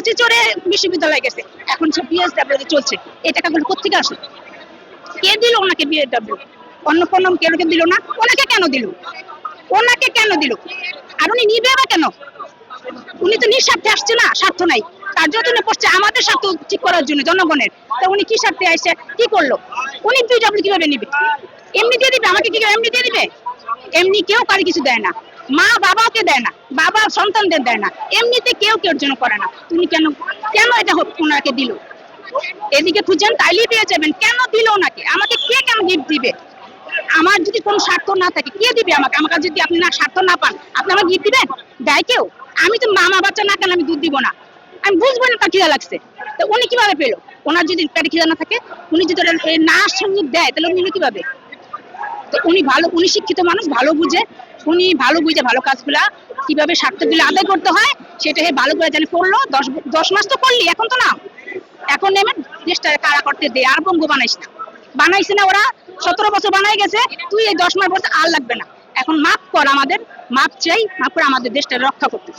বাসে চড়ে বিশ্ববিদ্যালয়ে গেছে, এখন সব বিএসডব্লিউ চলছে। এই টাকাগুলো কোথেকে আসে? কে দিল ওনাকে বিএসডব্লিউ? অন্য কোনো কেউ দিল না, ওনাকে কেন দিল? ওনাকে কেন দিল? আর উনি নিবে না কেন? উনি তো নিঃস্বার্থে আসছে না, স্বার্থ নাই। তার জন্য করছে আমাদের স্বার্থ ঠিক করার জন্য, জনগণের। তো উনি কি স্বার্থে আসছে, কি করলো? উনি বিডব্লিউ কিভাবে নিবে? এমনি দিয়ে দিবে? আমাকে কি এমনি দিয়ে দিবে? এমনি কেউ কারি কিছু দেয় না, মা বাবাকে দেয় না, বাবা সন্তানদের দেয় না, এমনিতে কেউ কেউ জন্য করে না। তুমি কেন কেন এটা ওনাকে দিল? এদিকে খুঁজেন তাইলেই পেয়ে যাবেন। কেন দিল ওনাকে? আমাকে কে কেন গিফট দিবে? আমার যদি কোনো স্বার্থ না থাকে কে দিবে আমাকে? আমার কাছে যদি আপনি না স্বার্থ না পান, আপনি আমার গিফট দিবেন? দেয় কেউ? আমি তো মামা বাচ্চা না কেন আমি দুধ দিব না? আমি বুঝবো না তার খিদা লাগছে। তো উনি কিভাবে পেলো? ওনার যদি পেটে খিদা না থাকে, উনি যদি না সঙ্গে দেয়, তাহলে উনি কিভাবে? তো উনি শিক্ষিত মানুষ, উনি ভালো বুঝে ভালো কাজগুলা কিভাবে স্বার্থগুলো আদায় করতে হয় সেটা ভালো করে জানি। করলো 10 মাস তো করলি, এখন তো না, এখন নেমে দেশটা কারা করতে দে। আর বঙ্গ বানাইছে না ওরা? 17 বছর বানাই গেছে, তুই এই 10 মাস বলতে আর লাগবে না। এখন মাফ কর, আমাদের মাপ চাই, মাফ করে আমাদের দেশটা রক্ষা করতে।